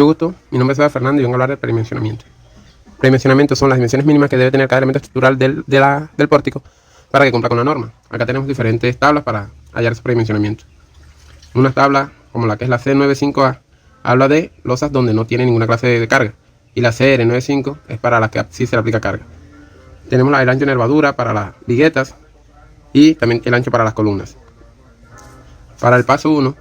Mucho gusto, mi nombre es Eva Fernando y vengo a hablar del predimensionamiento. Predimensionamiento son las dimensiones mínimas que debe tener cada elemento estructural del pórtico para que cumpla con la norma. Acá tenemos diferentes tablas para hallar ese predimensionamiento. Una tabla, como la que es la C95A, habla de losas donde no tiene ninguna clase de carga, y la CR95 es para las que sí se le aplica carga. Tenemos el ancho de nervadura para las viguetas y también el ancho para las columnas. Para el paso 1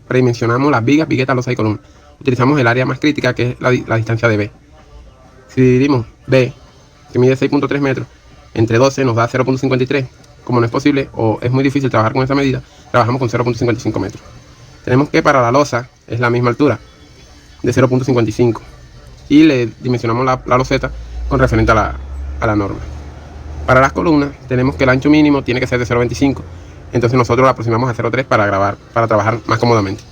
predimensionamos las vigas, viguetas, losas y columnas. Utilizamos el área más crítica, que es la distancia de B. Si dividimos B, que mide 6.3 metros, entre 12 nos da 0.53. Como no es posible o es muy difícil trabajar con esa medida, trabajamos con 0.55 metros. Tenemos que para la losa es la misma altura, de 0.55. Y le dimensionamos la loseta con referente a la norma. Para las columnas tenemos que el ancho mínimo tiene que ser de 0.25. Entonces nosotros lo aproximamos a 0.3 para trabajar más cómodamente.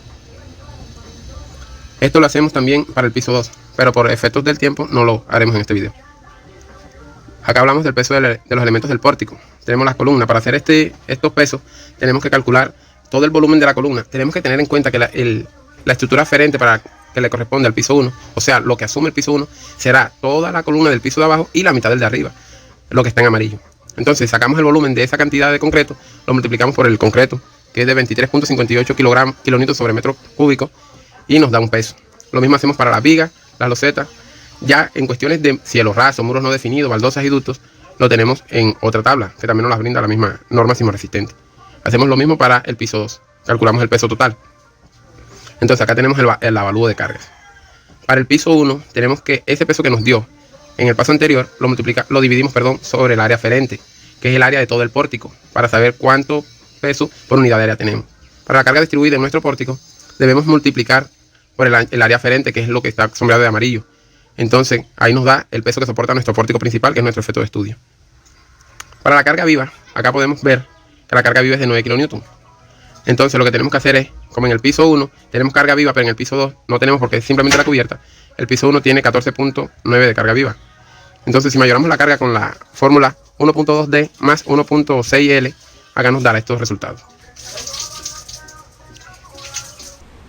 Esto lo hacemos también para el piso 2, pero por efectos del tiempo no lo haremos en este video. Acá hablamos del peso de los elementos del pórtico. Tenemos las columnas. Para hacer estos pesos tenemos que calcular todo el volumen de la columna. Tenemos que tener en cuenta que la estructura aferente para que le corresponde al piso 1, o sea, lo que asume el piso 1, será toda la columna del piso de abajo y la mitad del de arriba, lo que está en amarillo. Entonces sacamos el volumen de esa cantidad de concreto, lo multiplicamos por el concreto, que es de 23.58 kilonewtons sobre metro cúbico, y nos da un peso. Lo mismo hacemos para las vigas, las losetas. Ya en cuestiones de cielo raso, muros no definidos, baldosas y ductos, lo tenemos en otra tabla, que también nos las brinda la misma norma sismoresistente. Hacemos lo mismo para el piso 2, calculamos el peso total. Entonces acá tenemos el avalúo de cargas. Para el piso 1 tenemos que ese peso que nos dio en el paso anterior lo dividimos sobre el área aferente, que es el área de todo el pórtico, para saber cuánto peso por unidad de área tenemos. Para la carga distribuida en nuestro pórtico debemos multiplicar por el área aferente, que es lo que está sombreado de amarillo. Entonces ahí nos da el peso que soporta nuestro pórtico principal, que es nuestro efecto de estudio. Para la carga viva, acá podemos ver que la carga viva es de 9 kN. Entonces lo que tenemos que hacer es, como en el piso 1 tenemos carga viva, pero en el piso 2 no tenemos porque es simplemente la cubierta, el piso 1 tiene 14.9 de carga viva. Entonces si mayoramos la carga con la fórmula 1.2D más 1.6L, acá nos dará estos resultados.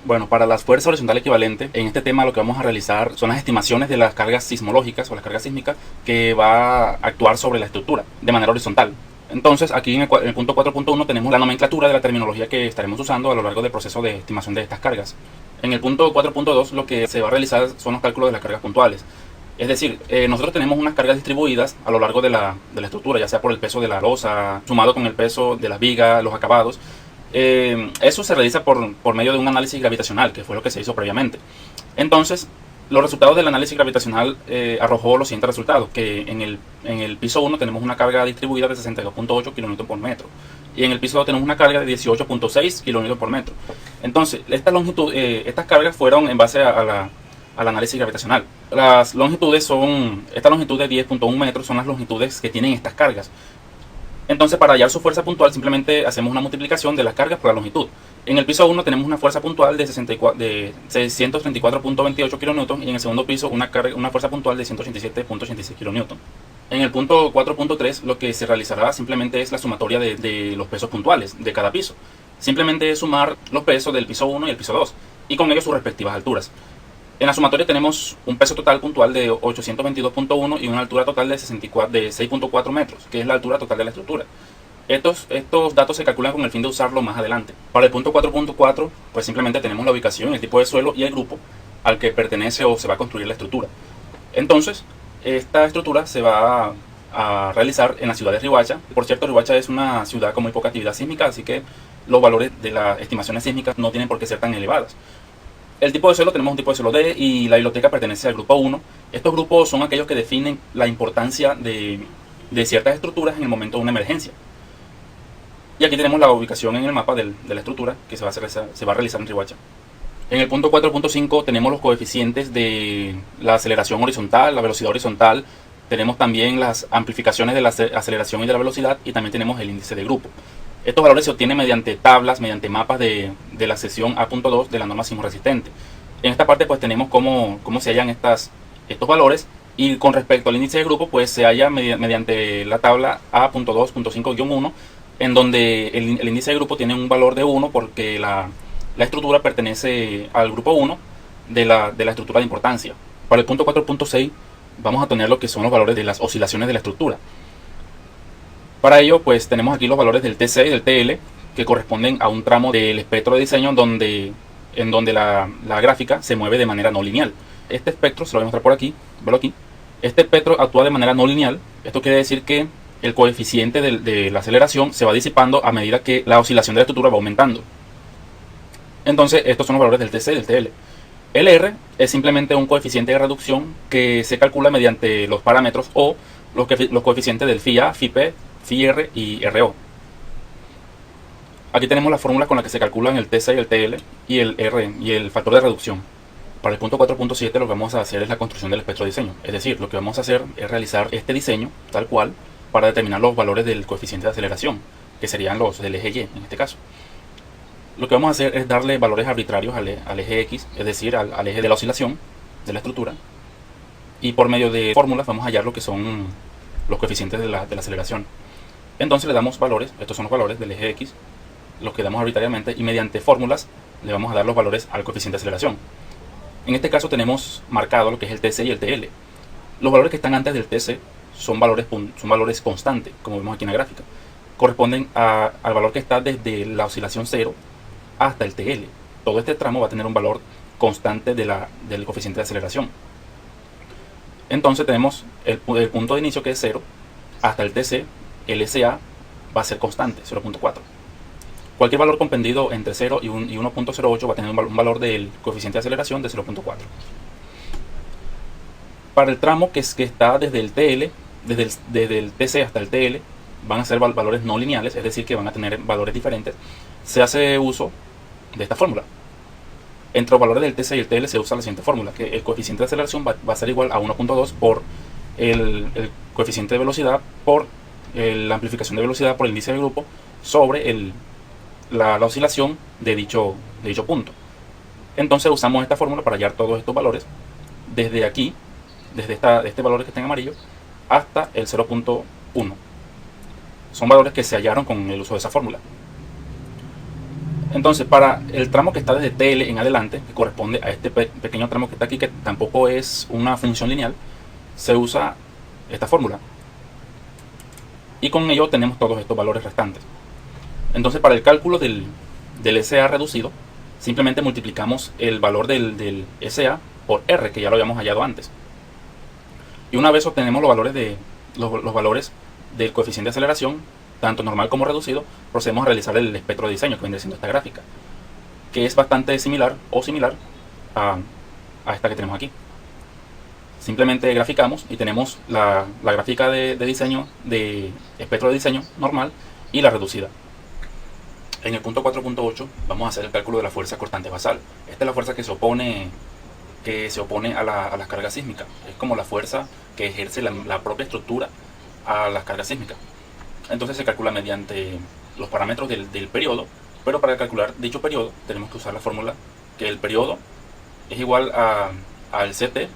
Bueno, para la fuerza horizontal equivalente, en este tema lo que vamos a realizar son las estimaciones de las cargas sismológicas o las cargas sísmicas que va a actuar sobre la estructura de manera horizontal. Entonces aquí en el punto 4.1 tenemos la nomenclatura de la terminología que estaremos usando a lo largo del proceso de estimación de estas cargas. En el punto 4.2 lo que se va a realizar son los cálculos de las cargas puntuales. Es decir, nosotros tenemos unas cargas distribuidas a lo largo de la estructura, ya sea por el peso de la losa, sumado con el peso de las vigas, los acabados. Eso se realiza por medio de un análisis gravitacional, que fue lo que se hizo previamente. Entonces, los resultados del análisis gravitacional arrojó los siguientes resultados, que en el piso 1 tenemos una carga distribuida de 62.8 kN por metro, y en el piso 2 tenemos una carga de 18.6 kN por metro. Entonces, estas cargas fueron en base al análisis gravitacional. Esta longitud de 10.1 metros son las longitudes que tienen estas cargas. Entonces, para hallar su fuerza puntual, simplemente hacemos una multiplicación de las cargas por la longitud. En el piso 1 tenemos una fuerza puntual de 634.28 kN y en el segundo piso una fuerza puntual de 187.86 kN. En el punto 4.3 lo que se realizará simplemente es la sumatoria de los pesos puntuales de cada piso. Simplemente es sumar los pesos del piso 1 y el piso 2 y con ellos sus respectivas alturas. En la sumatoria tenemos un peso total puntual de 822.1 y una altura total de 6.4 metros, que es la altura total de la estructura. Estos datos se calculan con el fin de usarlo más adelante. Para el punto 4.4, pues simplemente tenemos la ubicación, el tipo de suelo y el grupo al que pertenece o se va a construir la estructura. Entonces, esta estructura se va a realizar en la ciudad de Riohacha. Por cierto, Riohacha es una ciudad con muy poca actividad sísmica, así que los valores de las estimaciones sísmicas no tienen por qué ser tan elevadas. El tipo de suelo, tenemos un tipo de suelo D y la biblioteca pertenece al grupo 1. Estos grupos son aquellos que definen la importancia de ciertas estructuras en el momento de una emergencia. Y aquí tenemos la ubicación en el mapa de la estructura que se va a realizar en Riohacha. En el punto 4.5 tenemos los coeficientes de la aceleración horizontal, la velocidad horizontal. Tenemos también las amplificaciones de la aceleración y de la velocidad y también tenemos el índice de grupo. Estos valores se obtienen mediante tablas, mediante mapas de la sección A.2 de la norma sismoresistente. En esta parte pues tenemos cómo se hallan estos valores, y con respecto al índice de grupo pues se halla mediante la tabla A.2.5-1, en donde el índice de grupo tiene un valor de 1 porque la estructura pertenece al grupo 1 de la estructura de importancia. Para el punto 4.6 vamos a tener lo que son los valores de las oscilaciones de la estructura. Para ello, pues tenemos aquí los valores del TC y del TL, que corresponden a un tramo del espectro de diseño en donde la gráfica se mueve de manera no lineal. Este espectro, se lo voy a mostrar por aquí, verlo aquí. Este espectro actúa de manera no lineal. Esto quiere decir que el coeficiente de la aceleración se va disipando a medida que la oscilación de la estructura va aumentando. Entonces, estos son los valores del TC y del TL. El R es simplemente un coeficiente de reducción que se calcula mediante los parámetros o los coeficientes del phi A, phi P, phi R y RO. Aquí tenemos la fórmula con la que se calculan el TC y el TL y el R y el factor de reducción. Para el punto 4.7 lo que vamos a hacer es la construcción del espectro de diseño. Es decir, lo que vamos a hacer es realizar este diseño tal cual para determinar los valores del coeficiente de aceleración, que serían los del eje Y en este caso. Lo que vamos a hacer es darle valores arbitrarios al eje X, es decir, al eje de la oscilación de la estructura. Y por medio de fórmulas vamos a hallar lo que son los coeficientes de la aceleración. Entonces le damos valores, estos son los valores del eje X, los que damos arbitrariamente, y mediante fórmulas le vamos a dar los valores al coeficiente de aceleración. En este caso tenemos marcado lo que es el TC y el TL. Los valores que están antes del TC son valores constantes, como vemos aquí en la gráfica. Corresponden al valor que está desde la oscilación 0 hasta el TL. Todo este tramo va a tener un valor constante del coeficiente de aceleración. Entonces tenemos el punto de inicio que es 0 hasta el TC, el SA va a ser constante, 0.4. Cualquier valor comprendido entre 0 y 1.08 va a tener un valor del coeficiente de aceleración de 0.4. Para el tramo que está desde el TL, desde el TC hasta el TL, van a ser valores no lineales, es decir, que van a tener valores diferentes. Se hace uso de esta fórmula. Entre los valores del TC y el TL se usa la siguiente fórmula, que el coeficiente de aceleración va a ser igual a 1.2 por el coeficiente de velocidad por la amplificación de velocidad por el índice de grupo sobre la oscilación de dicho punto. Entonces usamos esta fórmula para hallar todos estos valores desde aquí, desde este valor que está en amarillo hasta el 0.1. Son valores que se hallaron con el uso de esa fórmula. Entonces, para el tramo que está desde TL en adelante, que corresponde a este pequeño tramo que está aquí, que tampoco es una función lineal, se usa esta fórmula. Y con ello tenemos todos estos valores restantes. Entonces, para el cálculo del SA reducido, simplemente multiplicamos el valor del SA por R, que ya lo habíamos hallado antes. Y una vez obtenemos los valores del coeficiente de aceleración, tanto normal como reducido, procedemos a realizar el espectro de diseño, que viene siendo esta gráfica, que es bastante similar a esta que tenemos aquí. Simplemente graficamos y tenemos la gráfica de diseño, de espectro de diseño normal y la reducida. En el punto 4.8 vamos a hacer el cálculo de la fuerza cortante basal. Esta es la fuerza que se opone a las cargas sísmicas. Es como la fuerza que ejerce la propia estructura a las cargas sísmicas. Entonces se calcula mediante los parámetros del periodo, pero para calcular dicho periodo tenemos que usar la fórmula que el periodo es igual al CT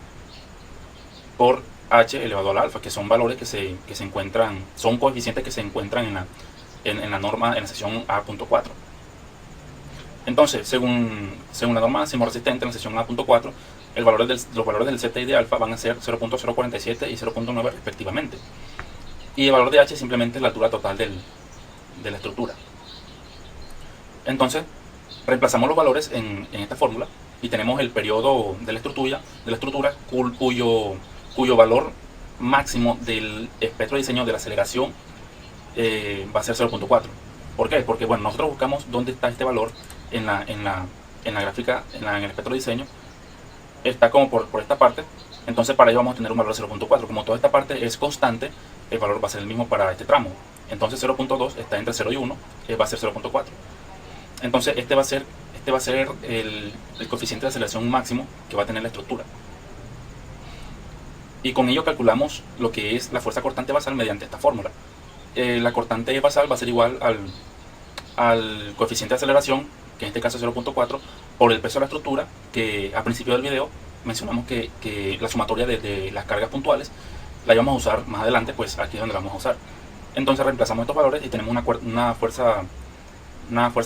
por H elevado al alfa, que son valores que se encuentran, son coeficientes que se encuentran en la norma, en la sección A.4. Entonces, según la norma sismorresistente en la sección A.4, los valores del CT y de alfa van a ser 0.047 y 0.9 respectivamente. Y el valor de H simplemente es la altura total de la estructura. Entonces, reemplazamos los valores en esta fórmula y tenemos el periodo de la estructura cuyo valor máximo del espectro de diseño de la aceleración va a ser 0.4. ¿Por qué? Porque bueno, nosotros buscamos dónde está este valor en la gráfica, en el espectro de diseño. Está como por esta parte. Entonces para ello vamos a tener un valor de 0.4. Como toda esta parte es constante, el valor va a ser el mismo para este tramo. Entonces 0.2 está entre 0 y 1, va a ser 0.4. Entonces este va a ser el coeficiente de aceleración máximo que va a tener la estructura. Y con ello calculamos lo que es la fuerza cortante basal mediante esta fórmula. La cortante basal va a ser igual al coeficiente de aceleración, que en este caso es 0.4, por el peso de la estructura, que al principio del video mencionamos que la sumatoria de las cargas puntuales la íbamos a usar más adelante, pues aquí es donde la vamos a usar. Entonces reemplazamos estos valores y tenemos una fuerza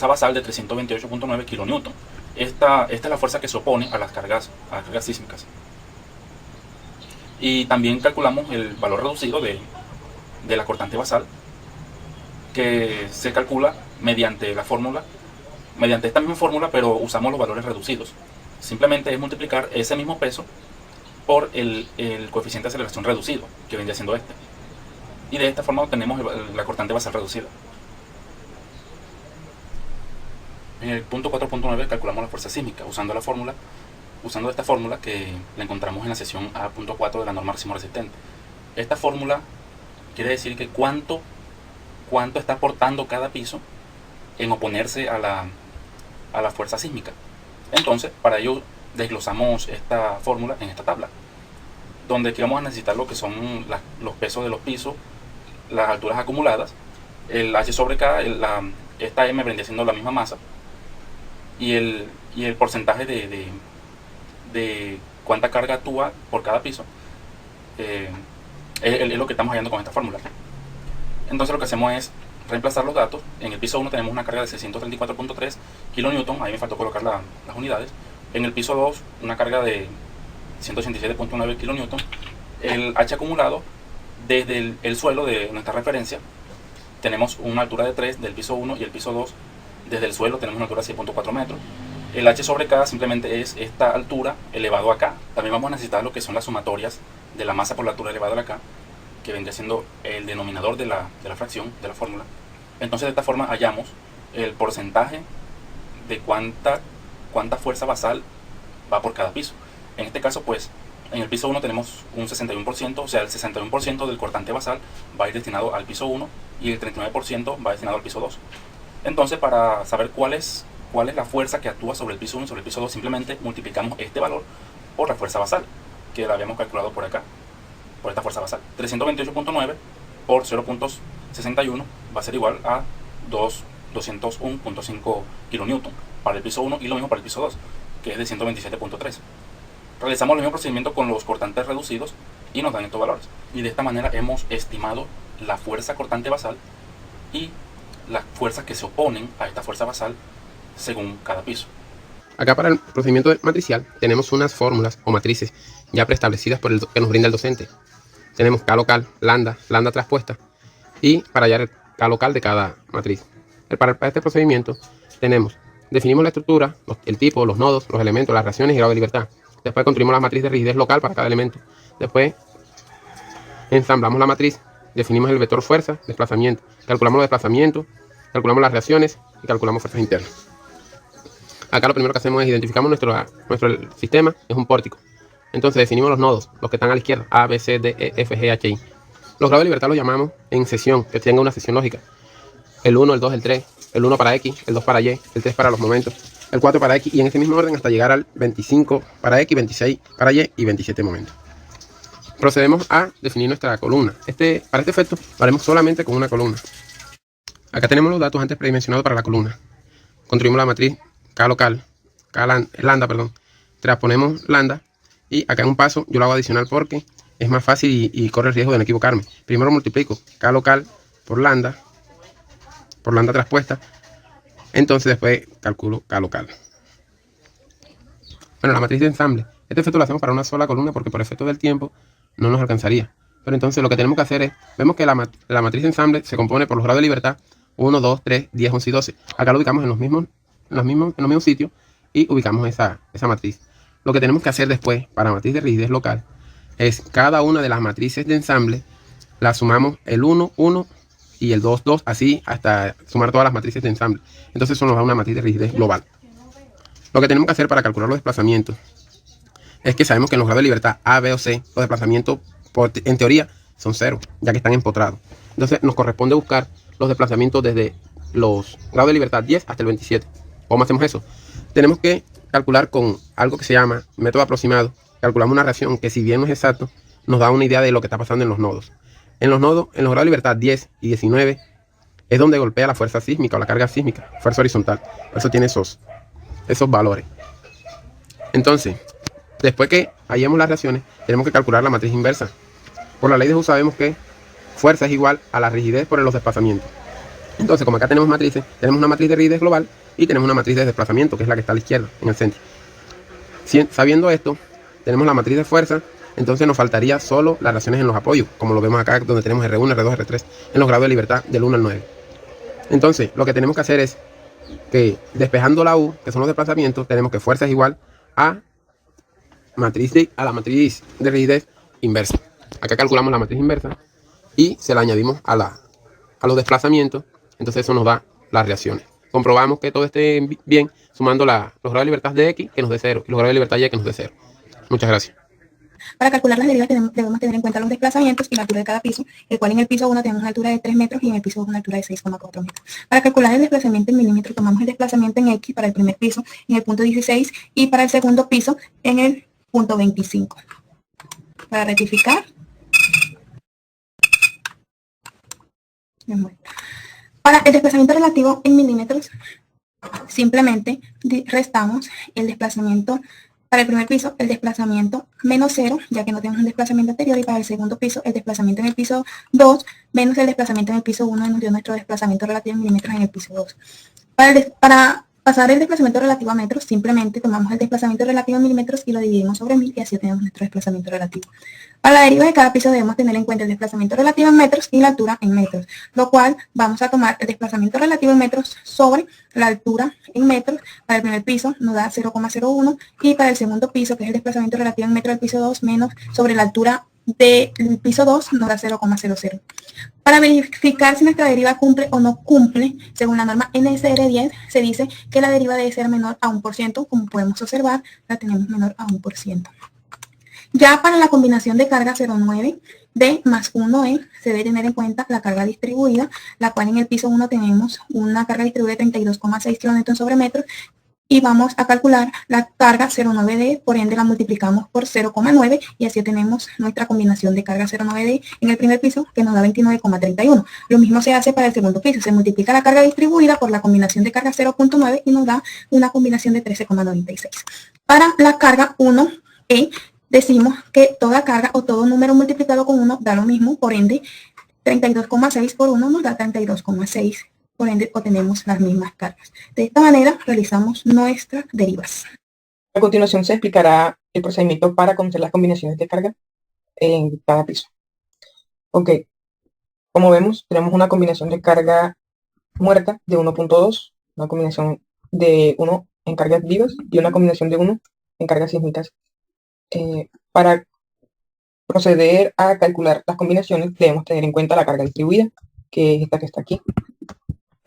basal de 328.9 kN. esta es la fuerza que se opone a las cargas sísmicas. Y también calculamos el valor reducido de la cortante basal, que se calcula mediante esta misma fórmula, pero usamos los valores reducidos. Simplemente es multiplicar ese mismo peso por el coeficiente de aceleración reducido, que vendría siendo este. Y de esta forma obtenemos la cortante basal reducida. En el punto 4.9 calculamos la fuerza sísmica usando esta fórmula que la encontramos en la sección A.4 de la norma máximo resistente. Esta fórmula quiere decir que cuánto está aportando cada piso en oponerse a la fuerza sísmica. Entonces, para ello desglosamos esta fórmula en esta tabla, donde aquí vamos a necesitar lo que son los pesos de los pisos, las alturas acumuladas, el H sobre K, esta M vendría siendo la misma masa, y el porcentaje de cuánta carga actúa por cada piso. Es lo que estamos hallando con esta fórmula. Entonces lo que hacemos es reemplazar los datos. En el piso 1 tenemos una carga de 634.3 kN, ahí me faltó colocar las unidades. En el piso 2 una carga de 187.9 kN. El H acumulado desde el suelo de nuestra referencia tenemos una altura de 3 del piso 1, y el piso 2 desde el suelo tenemos una altura de 6.4 metros. El H sobre K simplemente es esta altura elevado a K. También vamos a necesitar lo que son las sumatorias de la masa por la altura elevada a la K, que vendría siendo el denominador de la fracción de la fórmula. Entonces de esta forma hallamos el porcentaje de cuánta fuerza basal va por cada piso. En este caso, pues, en el piso 1 tenemos un 61%, o sea, el 61% del cortante basal va a ir destinado al piso 1 y el 39% va destinado al piso 2. Entonces, para saber cuál es la fuerza que actúa sobre el piso 1 y sobre el piso 2, simplemente multiplicamos este valor por la fuerza basal, que la habíamos calculado por acá, por esta fuerza basal. 328.9 por 0.61 va a ser igual a 201.5 kN para el piso 1, y lo mismo para el piso 2, que es de 127.3. Realizamos el mismo procedimiento con los cortantes reducidos y nos dan estos valores. Y de esta manera hemos estimado la fuerza cortante basal y las fuerzas que se oponen a esta fuerza basal según cada piso. Acá para el procedimiento matricial tenemos unas fórmulas o matrices ya preestablecidas que nos brinda el docente. Tenemos K local, lambda traspuesta, y para hallar el K local de cada matriz. Para este procedimiento definimos la estructura, el tipo, los nodos, los elementos, las reacciones y grado de libertad. Después construimos la matriz de rigidez local para cada elemento. Después ensamblamos la matriz, definimos el vector fuerza, desplazamiento, calculamos los desplazamientos, calculamos las reacciones y calculamos fuerzas internas. Acá lo primero que hacemos es identificamos nuestro sistema, es un pórtico. Entonces definimos los nodos, los que están a la izquierda, A, B, C, D, E, F, G, H, I. Los grados de libertad los llamamos en sección, que tenga una sección lógica. El 1, el 2, el 3, el 1 para X, el 2 para Y, el 3 para los momentos, el 4 para X, y en ese mismo orden hasta llegar al 25 para X, 26 para Y y 27 momentos. Procedemos a definir nuestra columna. Para este efecto lo haremos solamente con una columna. Acá tenemos los datos antes predimensionados para la columna. Construimos la matriz K local, lambda, transponemos lambda, y acá en un paso yo lo hago adicional porque es más fácil y corre el riesgo de no equivocarme. Primero multiplico K local por lambda traspuesta, entonces después calculo K local. Bueno, la matriz de ensamble, este efecto lo hacemos para una sola columna porque por efecto del tiempo no nos alcanzaría. Pero entonces lo que tenemos que hacer es, vemos que la matriz de ensamble se compone por los grados de libertad 1, 2, 3, 10, 11 y 12. Acá lo ubicamos en los mismos sitios y ubicamos esa matriz. Lo que tenemos que hacer después para matriz de rigidez local es cada una de las matrices de ensamble la sumamos el 1, 1 y el 2, 2, así hasta sumar todas las matrices de ensamble. Entonces eso nos da una matriz de rigidez global. Lo que tenemos que hacer para calcular los desplazamientos es que sabemos que en los grados de libertad A, B o C, los desplazamientos en teoría son 0, ya que están empotrados. Entonces nos corresponde buscar los desplazamientos desde los grados de libertad 10 hasta el 27. ¿Cómo hacemos eso? Tenemos que calcular con algo que se llama método aproximado. Calculamos una reacción que, si bien no es exacto, nos da una idea de lo que está pasando en los nodos. En los grados de libertad 10 y 19 es donde golpea la fuerza sísmica o la carga sísmica, fuerza horizontal. Por eso tiene esos valores. Entonces, después que hallemos las reacciones, tenemos que calcular la matriz inversa. Por la ley de Hooke sabemos que fuerza es igual a la rigidez por los desplazamientos. Entonces, como acá tenemos matrices, tenemos una matriz de rigidez global y tenemos una matriz de desplazamiento, que es la que está a la izquierda, en el centro. Sabiendo esto, tenemos la matriz de fuerza, entonces nos faltaría solo las reacciones en los apoyos, como lo vemos acá, donde tenemos R1, R2, R3, en los grados de libertad del 1 al 9. Entonces, lo que tenemos que hacer es que, despejando la U, que son los desplazamientos, tenemos que fuerza es igual a la matriz de rigidez inversa. Acá calculamos la matriz inversa y se la añadimos a los desplazamientos, entonces eso nos da las reacciones. Comprobamos que todo esté bien sumando los grados de libertad de X que nos dé 0 y los grados de libertad Y que nos dé 0. Muchas gracias. Para calcular las derivas debemos tener en cuenta los desplazamientos y la altura de cada piso, el cual en el piso 1 tenemos una altura de 3 metros y en el piso 2 una altura de 6,4 metros. Para calcular el desplazamiento en milímetros tomamos el desplazamiento en X para el primer piso en el punto 16 y para el segundo piso en el punto 25. Para rectificar, para el desplazamiento relativo en milímetros, simplemente restamos el desplazamiento para el primer piso, el desplazamiento menos 0, ya que no tenemos un desplazamiento anterior, y para el segundo piso, el desplazamiento en el piso 2 menos el desplazamiento en el piso 1, nos dio nuestro desplazamiento relativo en milímetros en el piso 2. Para pasar el desplazamiento relativo a metros, simplemente tomamos el desplazamiento relativo en milímetros y lo dividimos sobre 1000 y así tenemos nuestro desplazamiento relativo. Para la deriva de cada piso debemos tener en cuenta el desplazamiento relativo en metros y la altura en metros, lo cual vamos a tomar el desplazamiento relativo en metros sobre la altura en metros. Para el primer piso nos da 0,01 y para el segundo piso, que es el desplazamiento relativo en metros del piso 2 menos sobre la altura del piso 2, nos da 0,00. Para verificar si nuestra deriva cumple o no cumple, según la norma NSR10, se dice que la deriva debe ser menor a 1%, como podemos observar, la tenemos menor a 1%. Ya para la combinación de carga 0,9D más 1E, se debe tener en cuenta la carga distribuida, la cual en el piso 1 tenemos una carga distribuida de 32,6 kN sobre metro, y vamos a calcular la carga 0,9D, por ende la multiplicamos por 0,9 y así tenemos nuestra combinación de carga 0,9D en el primer piso, que nos da 29,31. Lo mismo se hace para el segundo piso, se multiplica la carga distribuida por la combinación de carga 0,9 y nos da una combinación de 13,96. Para la carga 1E, decimos que toda carga o todo número multiplicado con 1 da lo mismo, por ende 32,6 por 1 nos da 32,6. Por ende, obtenemos las mismas cargas. De esta manera, realizamos nuestras derivas. A continuación, se explicará el procedimiento para conocer las combinaciones de carga en cada piso. Ok, como vemos, tenemos una combinación de carga muerta de 1.2, una combinación de 1 en cargas vivas y una combinación de 1 en cargas sísmicas. Para proceder a calcular las combinaciones, debemos tener en cuenta la carga distribuida, que es esta que está aquí.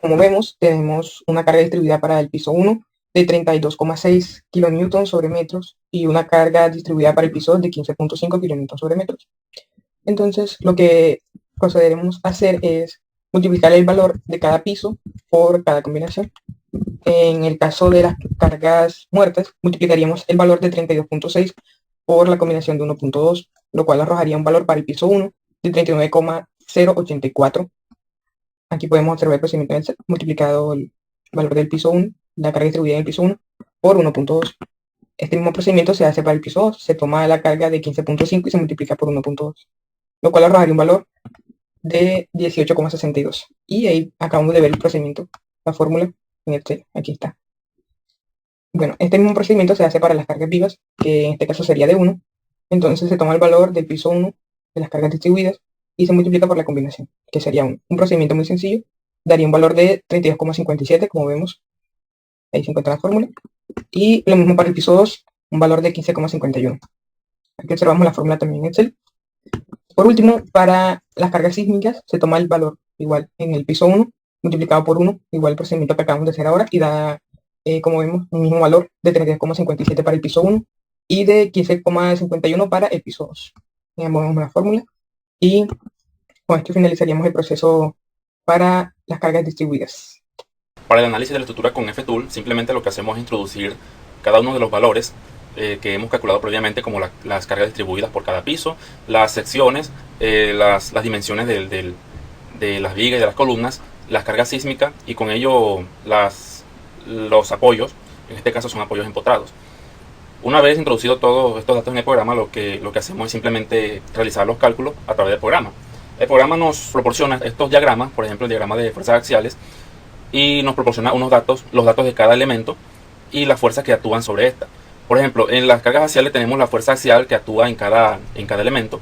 Como vemos, tenemos una carga distribuida para el piso 1 de 32,6 kN sobre metros y una carga distribuida para el piso 2 de 15,5 kN sobre metros. Entonces, lo que procederemos a hacer es multiplicar el valor de cada piso por cada combinación. En el caso de las cargas muertas, multiplicaríamos el valor de 32,6 por la combinación de 1.2, lo cual arrojaría un valor para el piso 1 de 39,084. Aquí podemos observar el procedimiento del set, multiplicado el valor del piso 1, la carga distribuida en el piso 1, por 1.2. Este mismo procedimiento se hace para el piso 2, se toma la carga de 15,5 y se multiplica por 1.2, lo cual arrojaría un valor de 18,62. Y ahí acabamos de ver el procedimiento, la fórmula en Excel, aquí está. Bueno, este mismo procedimiento se hace para las cargas vivas, que en este caso sería de 1. Entonces se toma el valor del piso 1 de las cargas distribuidas y se multiplica por la combinación, que sería un procedimiento muy sencillo, daría un valor de 32,57, como vemos, ahí se encuentra la fórmula, y lo mismo para el piso 2, un valor de 15,51. Aquí observamos la fórmula también en Excel. Por último, para las cargas sísmicas, se toma el valor igual en el piso 1, multiplicado por 1, igual el procedimiento que acabamos de hacer ahora, y da, como vemos, un mismo valor de 32,57 para el piso 1 y de 15,51 para el piso 2. Vemos la fórmula. Y con esto finalizaríamos el proceso para las cargas distribuidas. Para el análisis de la estructura con FTool, simplemente lo que hacemos es introducir cada uno de los valores que hemos calculado previamente, como las cargas distribuidas por cada piso, las secciones, las dimensiones de las vigas y de las columnas, las cargas sísmicas y con ello los apoyos, en este caso son apoyos empotrados. Una vez introducido todos estos datos en el programa, lo que hacemos es simplemente realizar los cálculos a través del programa. El programa nos proporciona estos diagramas, por ejemplo el diagrama de fuerzas axiales, y nos proporciona unos datos, los datos de cada elemento y las fuerzas que actúan sobre esta. Por ejemplo, en las cargas axiales tenemos la fuerza axial que actúa en cada elemento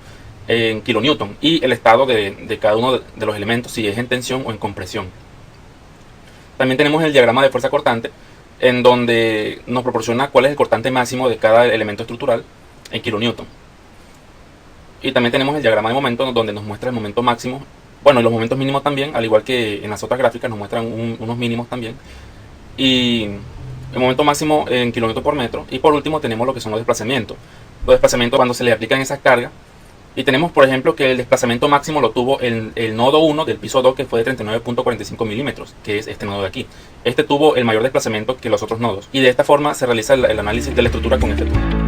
en kilonewton y el estado de cada uno de los elementos, si es en tensión o en compresión. También tenemos el diagrama de fuerza cortante, en donde nos proporciona cuál es el cortante máximo de cada elemento estructural en kilonewton. Y también tenemos el diagrama de momento, donde nos muestra el momento máximo, bueno, y los momentos mínimos también, al igual que en las otras gráficas nos muestran unos mínimos también. Y el momento máximo en kilómetros por metro. Y por último tenemos lo que son los desplazamientos. Los desplazamientos cuando se le aplican esas cargas. Y tenemos, por ejemplo, que el desplazamiento máximo lo tuvo el nodo 1 del piso 2, que fue de 39.45 milímetros, que es este nodo de aquí. Este tuvo el mayor desplazamiento que los otros nodos. Y de esta forma se realiza el análisis de la estructura con este tool.